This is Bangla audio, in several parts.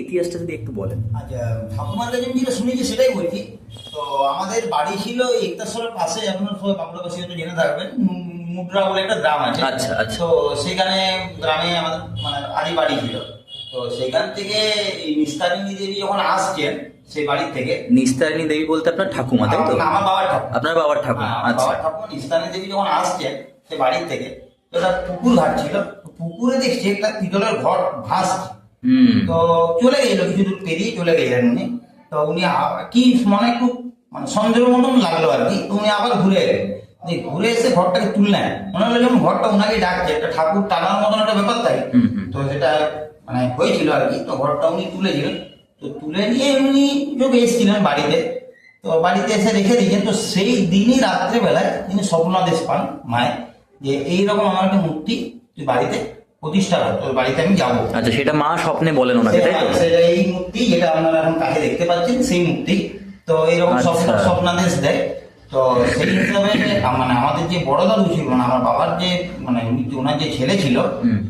ইতিহাসটা যদি একটু বলেন। আচ্ছা, ঠাকুমার কাছে আমি যেটা শুনেছি সেটাই বলছি। তো আমাদের বাড়ি ছিল ইকতাসরের পাশে, আপনার সবাই বাংলাবাসী হয়তো জেনে থাকবেন, মুদ্রা বলে একটা গ্রাম আছে। আচ্ছা আচ্ছা। তো সেখানে গ্রামে আমাদের মানে আদি বাড়ি ছিল। তো সেখান থেকে এই নিস্তারিণী দেবী যখন আসছেন সেই বাড়ির থেকে। নিস্তারিণী দেবী বলতে আপনার ঠাকুমা, তাই তো? আমার বাবার ঠাকুমা। আপনার বাবার ঠাকুমা, আমার আচ্ছা। বাবার ঠাকুমা নিস্তারিণী দেবী যখন আসছেন সেই বাড়ির থেকে, তো একটা পুকুর ঘাট ছিল, পুকুরে দেখছি একটা পিতলের ঘর ভাসছে। তো চলে গেছিল, কিছু দূর পেরিয়ে চলে গেলেন উনি। তো উনি কি মানে একটু মানে সন্দেহের মতন লাগলো আর কি। তো উনি আবার ঘুরে এলেন, ঘুরে এসে ঘরটাকে তুললেন। মনে হলো যেমন ঘরটা ওনাকে ডাকছে, একটা ঠাকুর টানার মতন একটা ব্যাপার থাকে। তো সেটা মানে হয়েছিল আর কি। তো ঘরটা উনি তুলেছিলেন, তো তুলে নিয়ে উনি যোগে এসেছিলেন বাড়িতে। তো বাড়িতে এসে রেখে দিয়েছেন। তো সেই দিনই রাত্রেবেলায় তিনি স্বপ্নাদেশ পান মায়ের, যে এইরকম আমার একটা মূর্তি তুই বাড়িতে প্রতিষ্ঠা কর, তোর বাড়িতে আমি যাবো। আচ্ছা, সেটা মা স্বপ্নে বলেন ওনাকে, তাই তো? সেটা এই মূর্তি যেটা আপনারা এখন কাছে দেখতে পাচ্ছেন সেই মূর্তি। তো এইরকম স্বপ্নাদেশ দেয়। তো সেই হিসাবে মানে আমাদের যে বড় দাদু ছিল, মানে আমার বাবার যে মানে ওনার যে ছেলে ছিল,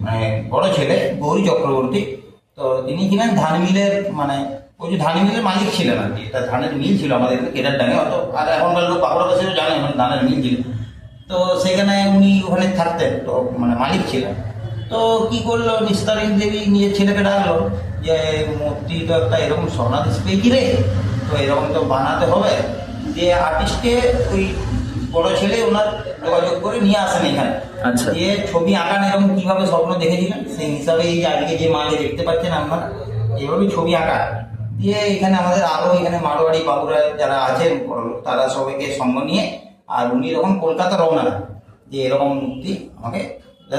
মানে বড় ছেলে গৌরী চক্রবর্তী, তো তিনি ছিলেন ধান মিলের মানে ওই যে ধান মিলের মালিক ছিলেন আর কি। একটা ধানের মিল ছিল আমাদের কেটার ডাঙে, অত আর এখনকার লোক বাঁকুড়া পাশে জানে ধানের মিল ছিল। তো সেখানে উনি ওখানে থাকতেন, তো মানে মালিক ছিলেন। তো কি করলো, নিস্তারিণী দেবী নিজের ছেলেকে ডাকলো যে মূর্তি তো একটা এরকম স্বর্ণাদেশ পেয়েছি রে, তো এরকম তো বানাতে হবে। যে আর্টিস্টকে ওই বড় ছেলে ওনার যোগাযোগ করে নিয়ে আসেন এখানে। আচ্ছা। দিয়ে ছবি আঁকান এরকম কিভাবে স্বপ্ন দেখেছিলেন সেই হিসাবে এই যে আজকে যে মাকে দেখতে পাচ্ছেন আপনারা, এইভাবেই ছবি আঁকা দিয়ে এখানে আমাদের আরো এখানে মারোয়াড়ি বাবুরা যারা আছেন তারা সবাইকে সঙ্গ নিয়ে, আর উনি যখন কলকাতা রওনা যে এরকম মূর্তি আমাকে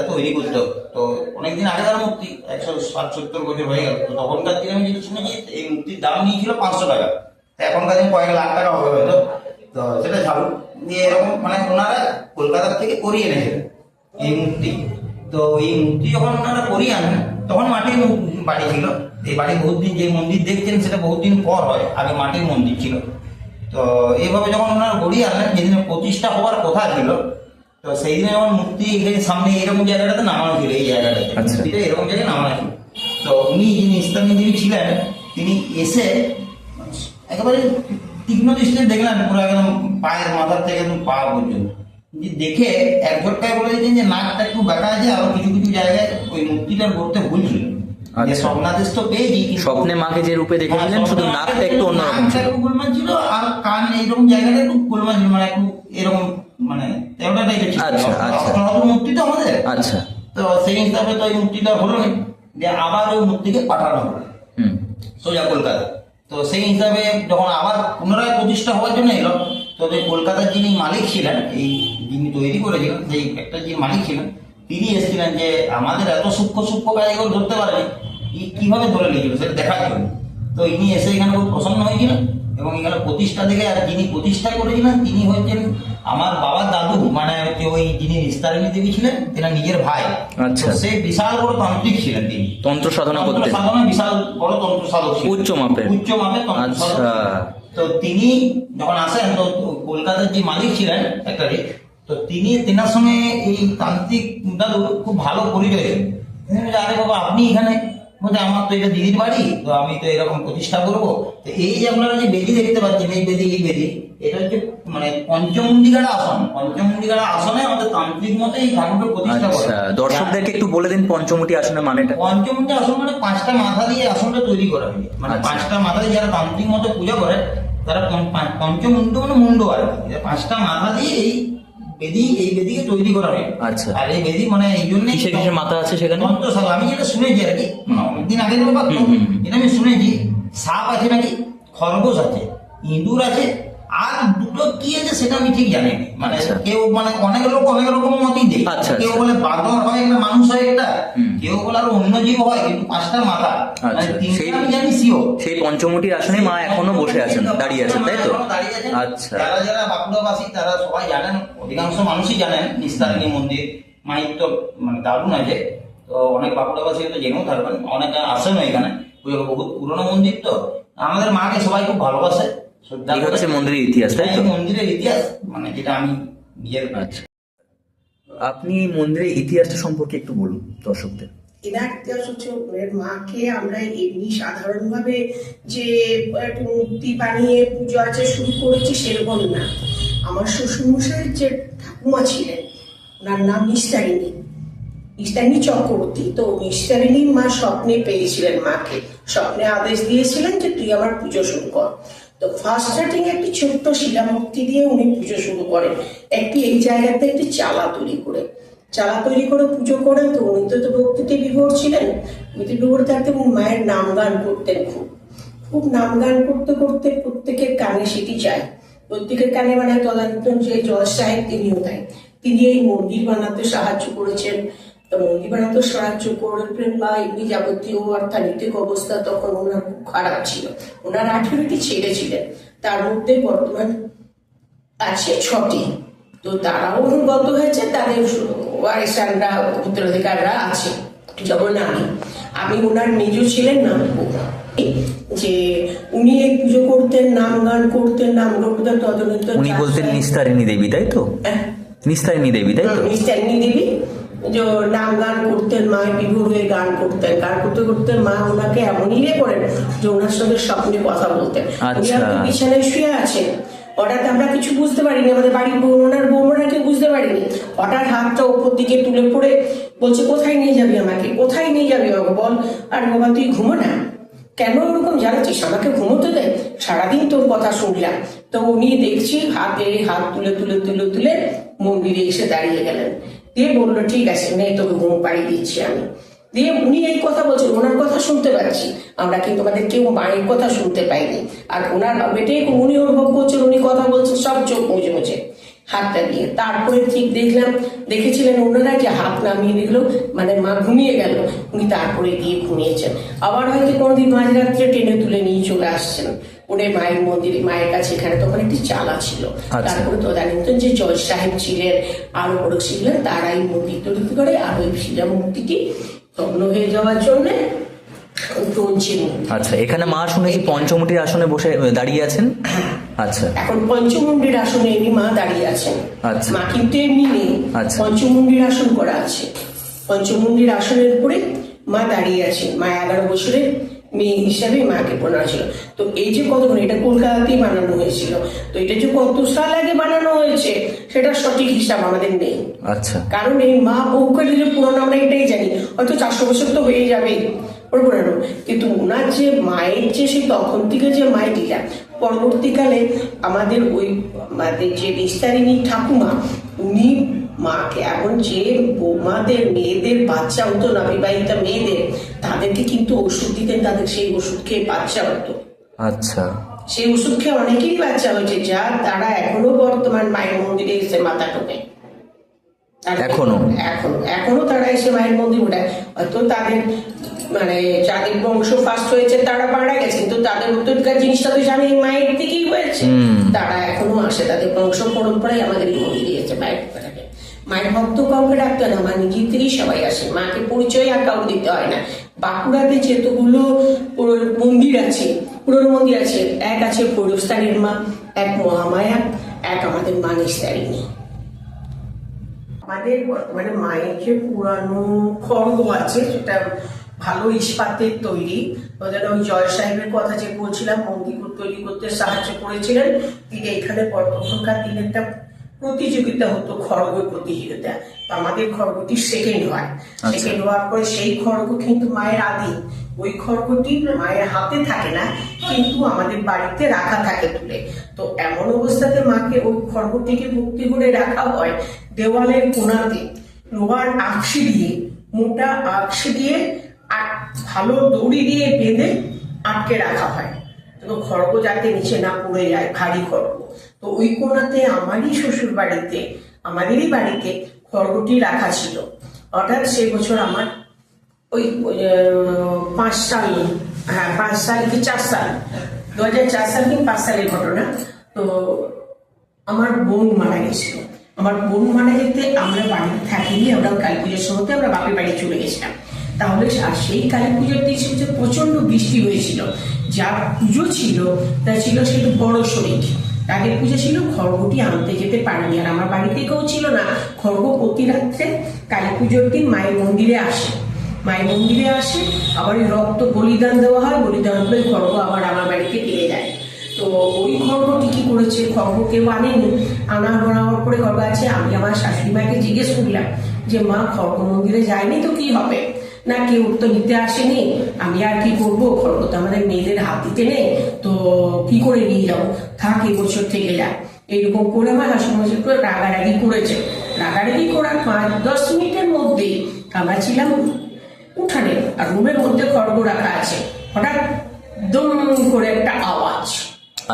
তৈরি করতে হবে। তো অনেকদিন আগেকার মূর্তি, 160-70 বছর হয়ে গেল। তো তখনকার দিনে আমি যেটা শুনেছি এই মূর্তির দাম নিয়েছিল 500 টাকা। এখনকার দিনে কয়েক লাখ টাকা হবে হয়তো। তো সেটা ছাড়ুন, দিয়ে এরকম মানে ওনারা কলকাতা থেকে করিয়ে এনেছিলেন এই মূর্তি। তো এই মূর্তি যখন ওনারা করিয়ে আনেন তখন মাটির বাড়ি ছিল। এই বাড়ি বহুত দিন, যে মন্দির দেখছেন সেটা বহুত দিন পর হয়, আগে মাটির মন্দির ছিল। তো এইভাবে যখন ওনারা গড়িয়ে আনলেন, যেদিনে প্রতিষ্ঠা হওয়ার কথা ছিল, তো সেই দিনে যখন মূর্তি এখানে সামনে এরকম জায়গাটাতে নামানো ছিল, এই জায়গাটাতে মূর্তিটা এরকম জায়গায় নামানো ছিল। তো উনি যিনি নিস্তারিণী দেবী ছিলেন, তিনি এসে একেবারে তীক্ষ্ণ দৃষ্টিতে দেখলেন পুরো একদম পায়ের মাথার থেকে একদম পা পর্যন্ত। দেখে এক ঝটকায় বলে দিয়েছেন যে নাকটা একটু বাঁকা আছে, আরো কিছু কিছু জায়গায় ওই মূর্তিটা করতে ভুল ছিল। স্বপ্নাদেশ তো পেয়েছি, স্বপ্নে মাকে যে রূপে দেখেছিলেন শুধু নাকটা একটু অন্যরকম ছিল, একটু গোলমাল ছিল, আর কান এইরকম জায়গাটা একটু গোলমাল ছিল, মানে একটু এরকম মানে তেমনটা টাইপের ছিল। আচ্ছা আচ্ছা। মূর্তি তো আমাদের, আচ্ছা। তো সেই হিসাবে তো এই মূর্তিটা হলো না, যে আবার ওই মূর্তিকে পাঠানো হলো সোজা কলকাতা। তো সেই হিসাবে যখন আবার পুনরায় প্রতিষ্ঠা হওয়ার জন্য এলো, তো কলকাতার যিনি মালিক ছিলেন, এই যিনি তৈরি করেছিলেন সেই একটা যিনি মালিক ছিলেন, তিনি এসেছিলেন যে আমাদের এত সূক্ষ্ম সূক্ষ্ম কাজ এগুলো ধরতে পারেনি, কিভাবে ধরে নিয়েছিল সেটা দেখার জন্য। তো ইনি এসে এখানে খুব প্রসন্ন হয়েছিলেন এবং এখানে প্রতিষ্ঠা থেকে, আর যিনি প্রতিষ্ঠা করেছিলেন তিনি হচ্ছেন আমার বাবার দাদু, মানে হচ্ছে ওই যিনি নিস্তারিণী দেবী ছিলেন তেনার নিজের ভাই। আচ্ছা। সে বিশাল বড় তান্ত্রিক ছিলেন, তিনি তন্ত্র সাধনা করতেন, বিশাল বড় তন্ত্র সাধক ছিলেন, উচ্চ মাপের তন্ত্র সাধক। তো তিনি যখন আসেন, তো কলকাতার যে মালিক ছিলেন ফ্যাক্টরি, তো তিনি তেনার সঙ্গে এই তান্ত্রিক দাদু খুব ভালো পরিচয়। আরে বাবা আপনি এখানে, বলছে আমার তো এটা দিদির বাড়ি, তো আমি তো এরকম প্রতিষ্ঠা করবো। তো এই যে আপনারা যে বেদি দেখতে পাচ্ছেন, এই বেদি এটা হচ্ছে মানে পঞ্চমুণ্ডিকাড়া আসন। পঞ্চমুণ্ডিকাড়া আসনে আমাদের তান্ত্রিক মতে এই ঠাকুরকে প্রতিষ্ঠা করে। দর্শকদেরকে একটু বলে দিন পঞ্চমুণ্ডি আসনের মানেটা। পঞ্চমুণ্ডি আসন মানে 5টা মাথা দিয়ে আসনটা তৈরি করা হয়, মানে 5টা মাথা দিয়ে যারা তান্ত্রিক মতে পূজা করে তারা পঞ্চমুণ্ড মানে মুন্ড আর কি, 5টা মাথা দিয়ে এই বেদিকে তৈরি করা হয়। আচ্ছা। আর এই বেদি মানে এই জন্য কিসের মাথা আছে সেখানে? আমি যেটা শুনেছি আর কি, অনেকদিন আগের ব্যাপার তো, এটা আমি শুনেছি সাপ আছে নাকি, খরগোশ আছে, ইঁদুর আছে, আর দুটো কি আছে সেটা আমি ঠিক জানি না। মানে কেউ মানে অনেক লোক অনেক রকম মতই দেয়। কেউ বলে বাঁদর হয় একটা, মানুষ হয় একটা, কেউ বলে আরো অন্য জীব হয়, কিন্তু 5টা মাথা আমি জানি শিও। সেই পঞ্চমুটির আসনে মা এখনো বসে আছেন, দাঁড়িয়ে আছেন, তাই তো? আচ্ছা। যারা যারা বাঁকুড়াবাসী তারা সবাই জানেন, অধিকাংশ মানুষই জানেন নিস্তারিণী মন্দির মায়ের তো মানে দারুণ আছে। তো অনেক বাঁকুড়াবাসী তো জেনেও থাকবেন, অনেকে আসেন এখানে, বহুত পুরোনো মন্দির। তো আমাদের মাকে সবাই খুব ভালোবাসে। মন্দিরের ইতিহাস, তাই তো? মন্দিরের ইতিহাস মানে যেটা আমি নিজের। আচ্ছা, আপনি মন্দিরের ইতিহাসটা সম্পর্কে একটু বলুন দর্শকদের। এনার ইতিহাস হচ্ছে ওনার মাকে আমরা এমনি সাধারণভাবে যে একটা মূর্তি বানিয়ে পুজো আর্চা শুরু করেছি সেরকম না। আমার শ্বশুরমশাইয়ের যে ঠাকুমা ছিলেন ওনার নাম নিস্তারিণী, নিস্তারিণী চক্রবর্তী। তো নিস্তারিণীর মা স্বপ্নে পেয়েছিলেন মাকে, স্বপ্নে আদেশ দিয়েছিলেন যে তুই আমার পুজো শুরু কর। তো ফার্স্ট স্টার্টিং একটি ছোট্ট শিলামূর্তি দিয়ে উনি পুজো শুরু করেন, একটি এই জায়গাতে একটি চালা তৈরি করে পুজো করেন। তো উনি তো ভক্তিতে বিভোর ছিলেন, ভক্তি বিভোর থাকতে উনি মায়ের নাম গান করতেন, খুব নাম গান করতে করতে প্রত্যেকের কানে সেটি যায়, প্রত্যেকের কানে মানে তদানীতন যে জজ সাহেব তিনিও তাই, তিনি এই মন্দির বানাতে সাহায্য করেছেন। তো মন্দির বানাতে সাহায্য করেন বা এমনি যাবতীয় অর্থনৈতিক অবস্থা তখন ওনার খুব খারাপ ছিল। ওনার 18টি ছেলে ছিলেন, তার মধ্যে বর্তমান আছে 6টি। তো তারাও অনুগত হয়েছে, তাদের ওয়ারিসানরা উত্তরাধিকাররা আছে। যেমন আমি ওনার নিজ ছিলেন না, যে উনি এই পুজো করতেন, নাম গান করতেন, তদন্ত। উনি বলতেন নিস্তারিণী দেবী, তাই তো? নিস্তারিণী দেবী, তাই তো? নিস্তারিণী দেবী যে নাম গান করতেন, মায়ের বিভোর হয়ে গান করতেন, গান করতে করতে মা ওনাকে এমনই করেন যে ওনার সঙ্গে স্বপ্নে কথা বলতেন। উনি আপনি বিছানায় শুয়ে আছেন, হঠাৎ আমরা কিছু বুঝতে পারিনি, আমাদের বাড়ির ওনার বৌমারা কেউ বুঝতে পারিনি, হঠাৎ হাতটা উপর দিকে তুলে পড়ে বলছে কোথায় নিয়ে যাবি আমাকে, কোথায় নিয়ে যাবি আমাকে বল। আর বাবা তুই ঘুমো না, কেন ওরকম জানাচ্ছিস, আমাকে ঘুমোতে দেয়, সারাদিন তোর কথা শুনলাম। তো উনি দেখছি হাত তুলে তুলে তুলে তুলে মন্দিরে এসে দাঁড়িয়ে গেলেন, দিয়ে বললো ঠিক আছে নেই, তোকে ঘুম পাড়িয়ে দিচ্ছি আমি। দিয়ে উনি এই কথা বলছেন, ওনার কথা শুনতে পাচ্ছি আমরা, কিন্তু আমাদের কেউ মায়ের কথা শুনতে পাইনি। আর ওনার বেটেই উনি অনুভব করছেন, উনি কথা বলছেন, সব চোখ মুজে মুজে হাতটা দিয়ে। তারপরে ঠিক দেখেছিলেন ওনারা যে হাত নামিয়ে দিল, মানে মা ঘুমিয়ে গেল, উনি তারপরে গিয়ে ঘুমিয়েছেন। আবার হয়তো কোনোদিন মাঝরাত্রে টেনে তুলে নিয়ে চলে আসছেন ওরে মায়ের মন্দিরে, মায়ের কাছে। এখানে তখন একটি চালা ছিল। তারপরে তদানীতন যে জজ সাহেব ছিলেন, আরো বড় ছিলেন, তারাই মন্দির তৈরি করে আর ওই শিলা মূর্তিটি ভগ্ন হয়ে যাওয়ার জন্য। আচ্ছা, এখানে মা শুনেছি পঞ্চমুটির আসনে বসে দাঁড়িয়ে আছেন। আচ্ছা, এখন পঞ্চমুণ্ডির আসনে এমনি মা দাঁড়িয়ে আছেন। আচ্ছা, মা কিন্তু এমনি নেই, পঞ্চমুণ্ডির আসন করা আছে। পঞ্চমুণ্ডির আসনের উপরে মা দাঁড়িয়ে আছেন। মা 11 বছরের মেয়ে হিসাবে মাকে বোনা ছিল। তো এই যে কতক্ষণ, এটা কলকাতাতেই বানানো হয়েছিল। তো এটা যে কত সাল আগে বানানো হয়েছে সেটা সঠিক হিসাব আমাদের নেই। আচ্ছা, কারণ এই মা বহুকালী যে পুরনো আমরা এটাই জানি, হয়তো 400 বছর তো হয়ে যাবে ওর পুরানো। কিন্তু ওনার যে মায়ের যে সেই তখন থেকে যে মায়েরটা পরবর্তীকালে আমাদের যে নিস্তারিণী ঠাকুমা, উনি মাকে এখন যে বৌমাদের মেয়েদের বাচ্চা হতো না, বিবাহিতা মেয়েদের, তাদেরকে কিন্তু ওষুধ দিতেন, তাদের সেই ওষুধ খেয়ে বাচ্চা হতো। আচ্ছা, সেই ওষুধ খেয়ে অনেকেরই বাচ্চা হয়েছে, যা তারা এখনো বর্তমান মায়ের মন্দিরে এসে মাথা টোকে। এখনো তারা এসে মায়ের মন্দির ওঠায়। হয়তো তাদের মানে যাদের বংশ ফার্স্ট হয়েছে তারা মারা গেছে, কিন্তু তাদের উত্তরকার জিনিসটা তো জানি মায়ের দিকেই হয়েছে। তারা এখনো আসে, তাদের বংশ পরম্পরায় আমাদের মন্দিরে এসে মায়ের থাকে। মায়ের ভক্ত কাউকে ডাকতে না, মা নিজের থেকেই সবাই আসে, মাকে পরিচয় আর কাউকে দিতে হয় না। বাঁকুড়াতে যেতগুলো মন্দির আছে, পুরনো মন্দির আছে, এক আছে ভৈরবস্থানের মা, এক মহামায়া, এক আমাদের মা নিস্তারিণী। আমাদের বর্তমানে মায়ের যে পুরানো খড়গ আছে সেটা ভালো ইস্পাতের তৈরি। ওই জয় সাহেবের কথা যে বলছিলাম, মন্দির তৈরি করতে সাহায্য করেছিলেন তিনি। এখানে তখনকার দিনে একটা প্রতিযোগিতা হতো, খড়গের প্রতিযোগিতা। আমাদের খড়গটি সেকেন্ড হয়, সেকেন্ড হওয়ার পরে সেই খড়গ কিন্তু মায়ের আদি, ওই খড়গটি মায়ের হাতে থাকে না, কিন্তু আমাদের বাড়িতে রাখা থাকে তুলে। তো এমন অবস্থাতে মাকে ওই খড়গটিকে ভক্তি করে রাখা হয় দেওয়ালের কোণাতে, লোহার আকশি দিয়ে, মোটা আকশি দিয়ে ভালো দড়ি দিয়ে বেঁধে আটকে রাখা হয়, তো খড়গ যাতে নিচে না পড়ে যায়, ভারী খড়গ। তো ওই কোণাতে আমারই শ্বশুর বাড়িতে, আমাদেরই বাড়িতে খড়গটি রাখা ছিল। অর্থাৎ সেই বছর আমার ওই 5 সাল, 5 সাল কি 4 সাল, 2004 সাল কি 5 সালের ঘটনা। তো আমার বোন মারা গেছিল। আমার বোন মারা যেতে আমরা বাড়িতে থাকিনি, আমরা কালী পুজোর সময়তে আমরা বাপের বাড়ি চলে গেছিলাম। তাহলে সেই কালী পুজোর দিন প্রচন্ড বৃষ্টি হয়েছিল, যা পুজো ছিল তা ছিল সেটা বড় শরীর, আগের পুজো ছিল, খড়গটি আনতে যেতে পারিনি। আর আমার বাড়িতে কেউ ছিল না। খড়গ প্রতি রাত্রে কালী পুজোর দিন মায়ের মন্দিরে আসে, মায়ের মন্দিরে আসে, আবার এই রক্ত বলিদান দেওয়া হয়, বলিদান করে খড়গ আবার আমার বাড়িতে ফিরে যায়। তো ওই খড়গ ঠিকই করেছে, খড়গ কেউ আনেনি, আনার পরে খড়গ আছে। আমি আমার শাশুড়ি মাকে জিজ্ঞেস করলাম যে মা খড়গ মন্দিরে যায়নি তো কি হবে, না কেউ তো নিতে আসেনি, আমি আর কি করবো, খড়গ তো আমাদের মেয়েদের হাত দিতে নেই, তো কি করে নিয়ে যাবো, থাক এবছর থেকে যায়। এইরকম করে আমার হাসপাতাল করে রাগারাগি করেছে। রাগারাগি করার 5-10 মিনিটের মধ্যেই আমরা ছিলাম উঠানে, আর রুমের মধ্যে খড়গ রাখা আছে। হঠাৎ দম করে একটা আওয়াজ,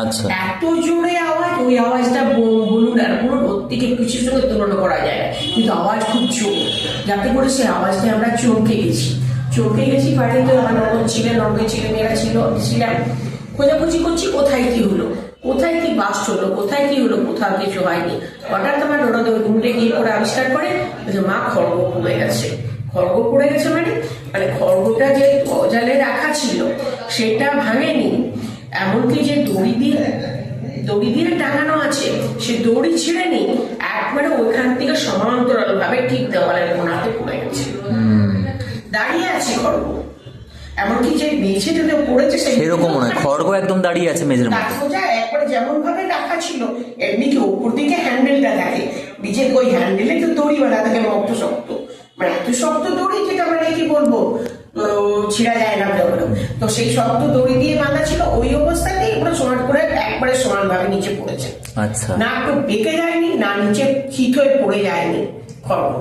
আচ্ছা, এত জোরে আওয়াজ, ওই আওয়াজটা বলুন আর কোনো প্রত্যেকের কিছুর সঙ্গে তুলনা করা যায় না, কিন্তু আওয়াজ খুব জোর, যাতে করে সেই আওয়াজটা আমরা চমকে গেছি। বাড়িতে আমার ননদ ছিলেন, ননদের ছেলে মেয়েরা ছিলাম, খোঁজাখুঁজি করছি কোথায় কি হলো, কোথায় কি বাস্ট হলো, কোথায় কি হলো, কোথাও কিছু হয়নি। হঠাৎ আমার ননদ ওই রুমে গিয়ে করে আবিষ্কার করে যে মা খড়গ পড়ে গেছে। খড়গ পড়ে গেছে মানে খড়গটা যে গজালে রাখা ছিল সেটা ভাঙেনি, এমনকি যে দড়ি দিয়ে টাঙানো আছে সে দড়ি ছিঁড়েনি, একবারে ওইখান থেকে সমান্তরাল ভাবে ঠিক দেওয়ালের কোণাতে পড়ে গেছে, দাঁড়িয়ে আছে খড়গ। এমনকি যে মেঝেটাতে পড়েছে সেরকম মনে হয় খড়গ একদম দাঁড়িয়ে আছে মেঝের মধ্যে। একবারে যেমন ভাবে রাখা ছিল, এমনি কি উপর দিকে হ্যান্ডেলটা থাকে, নিচে ওই হ্যান্ডেলে তো দড়ি বাঁধা থাকে মত শক্ত, মানে এত শক্ত দড়ি যেটা মানে কি বলবো ছিঁড়া যায় না যখন, তো সেই শক্ত দড়ি দিয়ে বাঁধা ছিল। ওই অবস্থাতেই পুরো সমান করে একবারে সমান ভাবে নিচে পড়েছে। আচ্ছা, না একটু বেঁকে যায়নি, না নিচে চিত হয়ে পড়ে যায়নি খড়গ।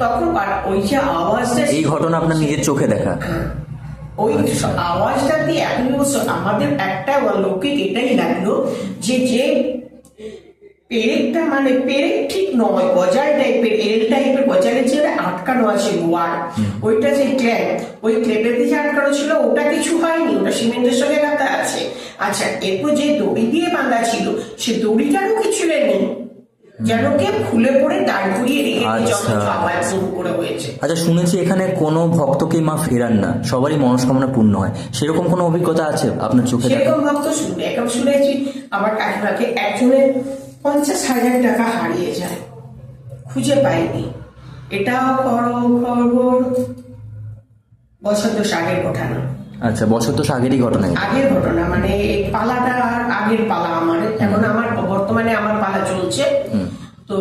তখন ওই যে আওয়াজটা, এই ঘটনা আপনার নিজের চোখে দেখা? ওই আওয়াজটা দিয়ে এখন আমাদের একটা লৌকিক এটাই লাগলো যে পেরেকটা মানে পেরেক ঠিক নয়, গজাল টাইপের, এল টাইপের গজালের যে আটকানো আছে লোয়ার, ওইটা যে ক্ল্যাপ, ওই ক্ল্যাপের দিয়ে আটকানো ছিল, ওটা কিছু হয়নি, ওটা সিমেন্টের সঙ্গে গাঁথা আছে। আচ্ছা, এরপর যে দড়ি দিয়ে বাঁধা ছিল সে দড়িটারও কিছু নেই, যেন কে খুলে পড়ে দাঁড় করিয়ে রেখে আওয়াজ শুরু করে হয়েছে। আচ্ছা, শুনেছি এখানে কোনো ভক্তকে মা ফেরান না, সবারই মনস্কামনা পূর্ণ হয়, সেরকম কোনো অভিজ্ঞতা আছে আপনার চোখে? সেরকম ভক্ত শুনেছি আমার কাকিমাকে একজনের 50,000 টাকা হারিয়ে যায়, খুঁজে পাইনি। এটাও খবর বছর 10 আগের ঘটনা। আচ্ছা, বছর তো আগেরই ঘটনা? আগের ঘটনা, মানে এই পালাটা আর আগের পালা আমার, এখন আমার বর্তমানে আমার পালা চলছে। তো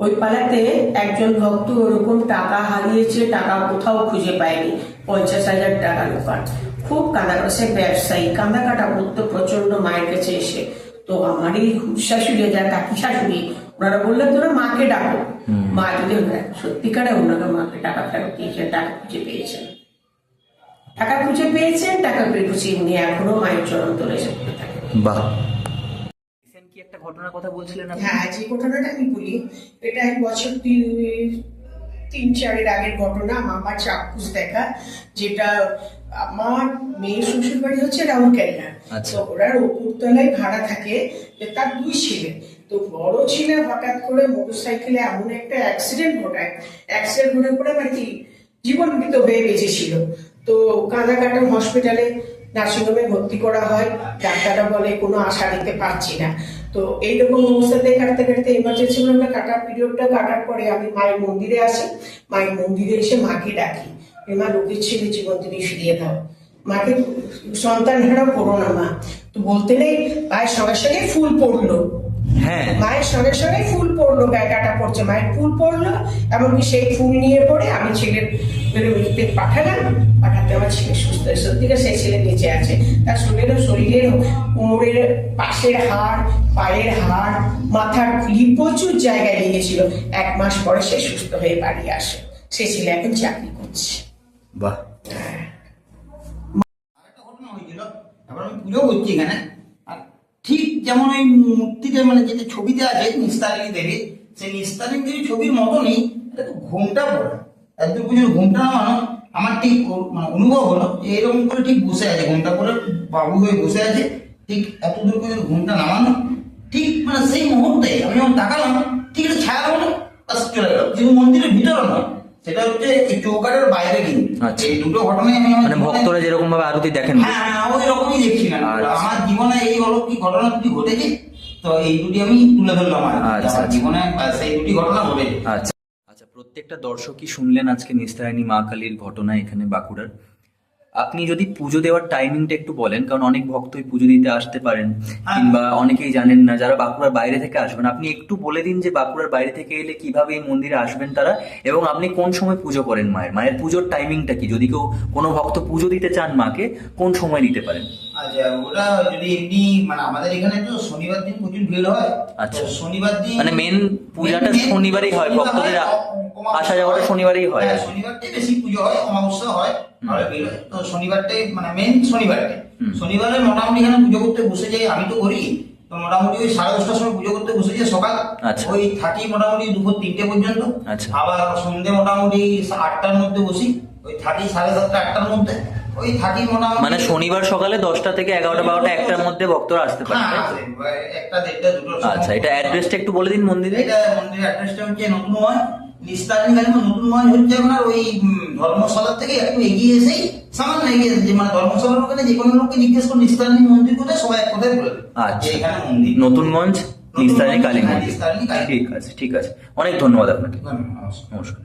ওই পালাতে একজন ভক্ত ওরকম টাকা হারিয়েছে, টাকা কোথাও খুঁজে পায়নি, 50,000 টাকা লোকার, খুব কাঁদা সে ব্যবসায়ী, কাঁদা কাটা করতো প্রচন্ড মায়ের কাছে এসে। তো আমার এই শাশুড়ি, যা কাকি শাশুড়ি, ওনারা বললেন তোরা মাকে ডাকো। মা যদি সত্যিকারে ওনাকে মাকে টাকা ফেরত দিয়েছেন, টাকা খুঁজে পেয়েছেন, টাকা পেয়ে উনি এখনো মায়ের চরণ তলে এসে পড়ে থাকেন। বাহ, কি একটা ঘটনার কথা বলছিলেন আপনি? হ্যাঁ, যে ঘটনাটা আমি বলি, এটা 1 বছর 3-4 আগের ঘটনা। আমার চাক্ষুষ দেখা, যেটা আমার মেয়ের শ্বশুর বাড়ি হচ্ছে রাউরকেল্লা। তো ওরা উপরতলায় ভাড়া থাকে, তার 2 ছেলে। তো বড় ছেলে হঠাৎ করে মোটরসাইকেলে এমন একটা অ্যাক্সিডেন্ট ঘটায়, পরে মানে কি জীবনমৃত হয়ে বেঁচেছিল। তো কাঁদাকাটা হসপিটালে নার্সিংহোমে ভর্তি করা হয়, ডাক্তাররা বলে কোনো আশা দিতে পারছি না। তো এইরকম অবস্থাতে কাটতে এমার্জেন্সি রুমটা কাটার পরে আমি মায়ের মন্দিরে আসি। মায়ের মন্দিরে এসে মাকে ডাকি, মা লোকের ছেলে জীবন তুমি ফিরিয়ে দাও, মাকে সন্তান হারাও করো না মা। তো বলতে নেই মায়ের সঙ্গে সঙ্গে ফুল পড়লো, হ্যাঁ, মায়ের সঙ্গে সঙ্গে ফুল পড়লো, গায়ে কাটা পড়ছে, মায়ের ফুল পড়লো। এমনকি সেই ফুল নিয়ে পড়ে আমি ছেলের পাঠাতে আমার ছেলে সুস্থ, সত্যিকার সেই ছেলে বেঁচে আছে। তার শরীরের কোমরের পাশের হাড়, পায়ের হাড়, মাথার খুলি প্রচুর জায়গায় লেগেছিল। 1 মাস পরে সে সুস্থ হয়ে বাড়ি আসে, সে ছেলে এখন চাকরি করছে। বাহ। আরেকটা ঘটনা হয়েছিল, তারপর আমি পুজো করছি এখানে, আর ঠিক যেমন ওই মূর্তিতে মানে যেটা ছবিতে আছে নিস্তারিণী দেবী, সেই নিস্তারিণী দেবী ছবির মতনই এটা তো ঘোমটা পড়া, এত পুজোর ঘোমটা নামানো আমার ঠিক মানে অনুভব হলো যে এরকম করে ঠিক বসে আছে, ঘোমটা পরে বাবু হয়ে বসে আছে, ঠিক এত দূর পর্যন্ত ঘোমটা নামানো, ঠিক মানে সেই মুহূর্তে আমি যখন তাকালাম ঠিক একটা ছায়া হলো, বাস চলে গেল। কিন্তু মন্দিরের ভিতরে নয়, সেটা হচ্ছে এই চৌকাঠের বাইরে। কিন্তু এই দুটো ঘটনাই আমি মানে ভক্তরা যেরকম ভাবে আরতি দেখেন, হ্যাঁ ওই রকমই দেখছিলাম। আমার জীবনে এই অলৌকিক ঘটনা দুটি ঘটেছে, তো এই দুটি আমি তুলে ধরলাম আমার জীবনে, সেই দুটি ঘটনা ঘটেছে। আচ্ছা আচ্ছা, প্রত্যেকটা দর্শকই শুনলেন আজকে নিস্তারিণী মা কালীর ঘটনা এখানে বাঁকুড়ার। আপনি যদি পুজো দেওয়ার টাইমিংটা একটু বলেন, কারণ অনেক ভক্তই পুজো দিতে আসতে পারেন কিংবা অনেকেই জানেন না, যারা বাঁকুড়ার বাইরে থেকে আসবেন, আপনি একটু বলে দিন যে বাঁকুড়ার বাইরে থেকে এলে কিভাবে এই মন্দিরে আসবেন তারা, এবং আপনি কোন সময় পুজো করেন, মায়ের পুজোর টাইমিংটা কি, যদি কেউ কোনো ভক্ত পুজো দিতে চান মাকে কোন সময় দিতে পারেন? আচ্ছা, ওটা যদি এমনি মানে আমাদের এখানে তো শনিবার দিন প্রচুর ভিড় হয়। আচ্ছা। তো শনিবার দিন মানে মেন পূজাটা শনিবারই হয়, ভক্তদের আসা যাওয়াটা শনিবারই হয়। হ্যাঁ, শনিবারটাই বেশি পুজো হয়, অমাবস্যা হয়, ভালো ভিড় হয়। তো শনিবারটাই মানে মেন শনিবারটাই। শনিবারে মোটামুটি এখানে পুজো করতে বসে যাই, আমি তো করি। তো মোটামুটি ওই 10:30টার সময় পুজো করতে বসে যাই সকাল। আচ্ছা। ওই থাকি মোটামুটি দুপুর 3টে পর্যন্ত। আচ্ছা। আবার সন্ধ্যে মোটামুটি 8টার মধ্যে বসি, ওই থাকি 7:30 8টার মধ্যে। ওই থাকি মোটামুটি মানে শনিবার সকালে 10টা থেকে 11টা 12টা 1টার মধ্যে ভক্তরা আসতে পারে, তাই তো? 1টা 1:30 2টোর সময়। আচ্ছা, এটা অ্যাড্রেসটা একটু বলে দিন মন্দিরে। এটা মন্দিরের অ্যাড্রেসটা হচ্ছে নতুন ময়, নিস্তারিণী কালী মা। নতুন ময় হচ্ছে আপনার ওই ধর্মশালা থেকে একটু এগিয়ে এসেই, সামান্য এগিয়ে এসে মানে ধর্মশালার ওখানে যে কোনো লোককে জিজ্ঞেস করে নিস্তারিণী মন্দির কোথায়, সবাই এক কথায় বলে দেবে আচ্ছা, যে এখানে মন্দির নতুনগঞ্জ নিস্তারিণী কালী হ্যাঁ, মন্দির। নিস্তারিণী কালী। ঠিক আছে, ঠিক আছে, অনেক ধন্যবাদ আপনাকে। নমস্কার। নমস্কার।